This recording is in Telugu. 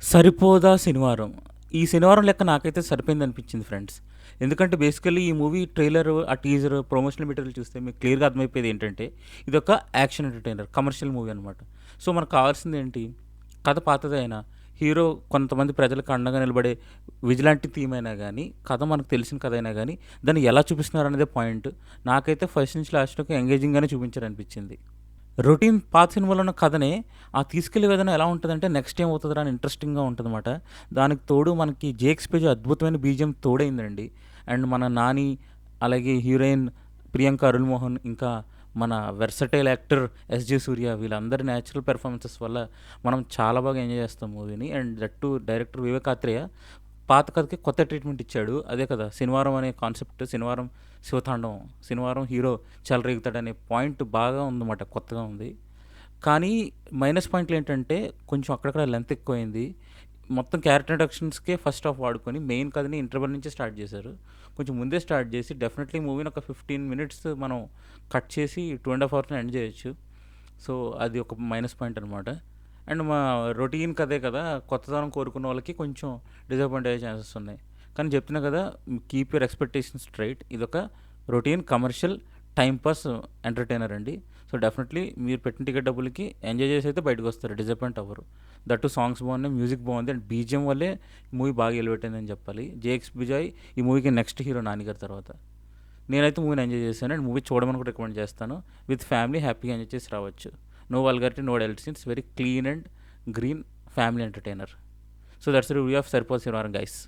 సరిపోదా శనివారం. ఈ శనివారం లెక్క నాకైతే సరిపోయిందనిపించింది ఫ్రెండ్స్. ఎందుకంటే బేసికల్లీ ఈ మూవీ ట్రైలర్, ఆ టీజర్, ప్రమోషనల్ మెటీరియల్ చూస్తే మీకు క్లియర్‌గా అర్థమైపోయేది ఏంటంటే, ఇదొక యాక్షన్ ఎంటర్‌టైనర్, కమర్షియల్ మూవీ అనమాట. సో, మనకు కావాల్సిందేంటి? కథ పాతదే అయినా, హీరో కొంతమంది ప్రజలకు అండగా నిలబడే విజిలాంటి థీమ్ అయినా గానీ, కథ మనకు తెలిసిన కథ అయినా గానీ, దాన్ని ఎలా చూపిస్తున్నారనేదే పాయింట్. నాకైతే ఫస్ట్ నుంచి లాస్ట్ వరకు ఎంగేజింగ్‌గానే చూపించారనిపించింది. రొటీన్ పాత సినిమాలో ఉన్న కథనే తీసుకెళ్లే విధానం ఎలా ఉంటదంటే, నెక్స్ట్ ఏమవుతదిరా అని ఇంట్రెస్టింగ్‌గా ఉంటదనమాట. దానికి తోడు మనకి 'జేఎక్స్‌పీజే' అద్భుతమైన బీజీఎం తోడైందండి. అండ్ మన 'నాని' అలాగే హీరోయిన్ 'ప్రియాంక అరుళ్ మోహన్' ఇంకా మన వెర్సటైల్ యాక్టర్ 'ఎస్‌జే సూర్య' వీళ్ళందరి న్యాచురల్ పెర్ఫార్మన్సెస్ వల్ల మనం చాలా బాగా ఎంజాయ్ చేస్తాం మూవీని. And that too director 'Vivek Athreya' పాత కథకి కొత్త ట్రీట్మెంట్ ఇచ్చాడు. అదే కదా శనివారం అనే కాన్సెప్ట్, శనివారం శివతాండవం, శనివారం హీరో చెలరేగుతాడనే పాయింట్ బాగా ఉందన్నమాట, కొత్తగా ఉంది. కానీ మైనస్ పాయింట్లు ఏంటంటే కొంచెం అక్కడక్కడ లెంత్ ఎక్కువైంది. మొత్తం క్యారెక్టర్ ఇంట్రడక్షన్స్‌కే ఫస్ట్ హాఫ్ వాడుకొని మెయిన్ కథని ఇంటర్వెల్ నుంచే స్టార్ట్ చేశారు. కొంచెం ముందే స్టార్ట్ చేసి డెఫినెట్లీ మూవీని ఒక 15 మినిట్స్ మనం కట్ చేసి 2½ అవర్స్‌లో ఎండ్ చేయొచ్చు. సో, అది ఒక మైనస్ పాయింట్ అనమాట. అండ్ మా రొటీన్ కథే కదా, కొత్తదనం కోరుకున్న వాళ్ళకి కొంచెం డిసప్పాయింట్ అయ్యే ఛాన్సెస్ ఉన్నాయి. కానీ చెప్తున్నా కదా, కీప్ యువర్ ఎక్స్పెక్టేషన్స్ స్ట్రైట్. ఇదొక routine commercial time pass entertainer అండి. సో డెఫినెట్లీ మీరు పెట్టిన టికెట్ డబ్బులకి ఎంజాయ్ చేసి అయితే బయటకు వస్తారు, డిసప్పాయింట్ అవ్వరు. దట్టు సాంగ్స్ బాగున్నాయి, మ్యూజిక్ బాగుంది, అండ్ బీజిఎం వల్లే మూవీ బాగా ఎలివేట్ అయిందని చెప్పాలి. జేఎక్స్ విజయ్ ఈ మూవీకి నెక్స్ట్ హీరో నానిగారి తర్వాత. నేనైతే మూవీని ఎంజాయ్ చేశాను, అండ్ మూవీ చూడమని కూడా రికమెండ్ చేస్తాను. విత్ ఫ్యామిలీ హ్యాపీగా ఎంజాయ్ చేసి రావచ్చు. నో వల్గారిటీ, నో డెల్సీ, it's very clean and green family entertainer. So that's review of Saripodhaa Sanivaaram guys.